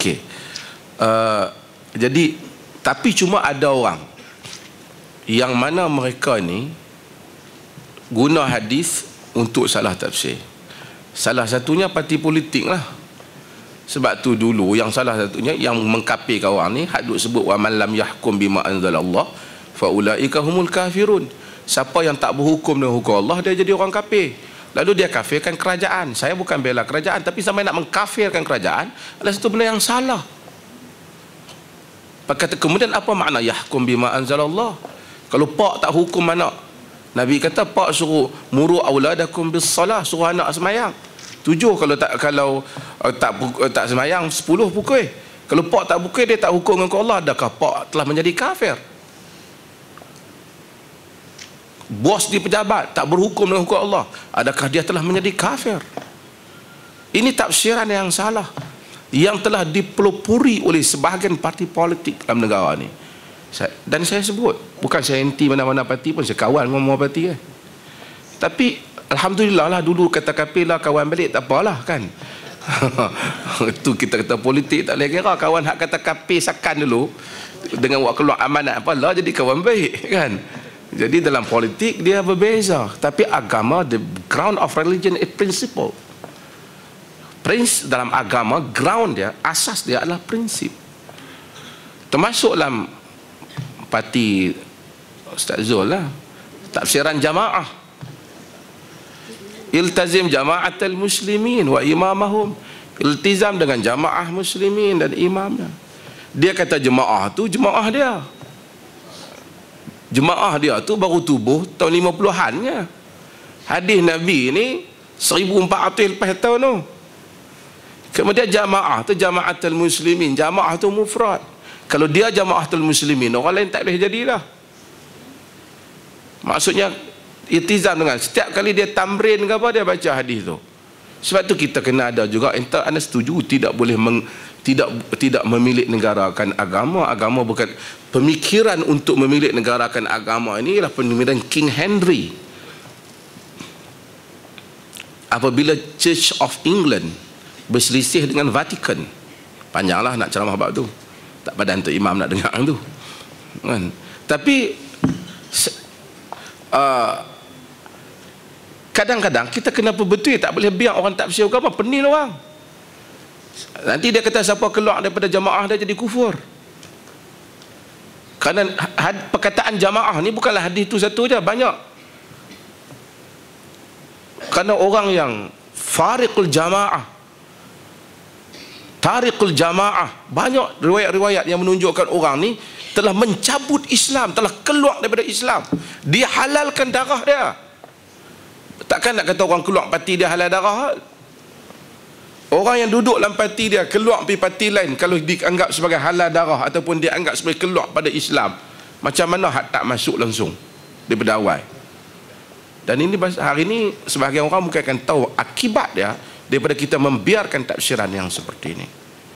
Okey. Jadi tapi cuma ada orang yang mana mereka ni guna hadis untuk salah tafsir. Salah satunya parti politik lah. Sebab tu dulu yang salah satunya yang mengkafirkan orang ni hak duk sebut wa man lam yahkum bima anzalallah fa ulaika humul kafirun. Siapa yang tak berhukum dengan hukum Allah, dia jadi orang kafir. Lalu dia kafirkan kerajaan. Saya bukan bela kerajaan, tapi sampai nak mengkafirkan kerajaan adalah satu benda yang salah. Kata kemudian apa makna yahkum bima anzalallah? Kalau pak tak hukum anak, Nabi kata pak suruh muru auladakum bis salah, suruh anak semayang 7, kalau tak semayang 10 pukul. Kalau pak tak pukul, dia tak hukum dengan Allah, adakah pak telah menjadi kafir? Bos di pejabat tak berhukum dengan hukum Allah, adakah dia telah menjadi kafir? Ini tafsiran yang salah yang telah dipelopori oleh sebahagian parti politik dalam negara ni. Dan saya sebut, bukan saya anti mana-mana parti pun, saya kawan semua parti kan. Tapi alhamdulillah lah, dulu kata kafir lah, kawan balik tak apalah kan. Itu kita kata politik tak boleh kira. Kawan hak kata kafir sakan dulu, dengan buat keluar amanat apalah, jadi kawan baik kan. Jadi dalam politik dia berbeza, tapi agama, the ground of religion is principle. Dalam agama, ground dia, asas dia adalah prinsip. Termasuk dalam parti Ustaz Zul lah, tafsiran jamaah, iltazim jama'atul muslimin wa imamahum, iltizam dengan jamaah muslimin dan imamnya. Dia kata jemaah tu jemaah dia, jemaah dia tu baru tubuh tahun 50-annya. Hadis Nabi ni 1400 lepas tahun tu. Kemudian jamaah tu jama'atul muslimin, jamaah tu mufrad. Kalau dia jama'atul muslimin, orang lain tak boleh jadilah. Maksudnya iltizam dengan setiap kali dia tamrin ke apa, dia baca hadis tu. Sebab tu kita kena ada juga, entah anda setuju tidak boleh tidak memilik negarakan agama. Agama bukan pemikiran untuk memilik negarakan agama. Ini ialah pemikiran King Henry. Apabila Church of England berselisih dengan Vatican, panjanglah nak ceramah bab tu, tak padan untuk imam nak dengar tu kan. Tapi kadang-kadang kita kena betul, tak boleh biar orang tafsir agama, pening orang. Nanti dia kata siapa keluar daripada jamaah dia jadi kufur. Kerana perkataan jamaah ni bukanlah hadis tu satu je, banyak. Kerana orang yang fariqul jamaah, tariqul jamaah, banyak riwayat-riwayat yang menunjukkan orang ni telah mencabut Islam, telah keluar daripada Islam. Dia halalkan darah dia. Takkan nak kata orang keluar parti dia halal darah. Orang yang duduk dalam parti dia keluar pergi parti lain, kalau dianggap sebagai halal darah ataupun dianggap sebagai keluar pada Islam, macam mana hak tak masuk langsung daripada awal. Dan ini hari ini sebahagian orang mungkin akan tahu akibat dia daripada kita membiarkan tafsiran yang seperti ini.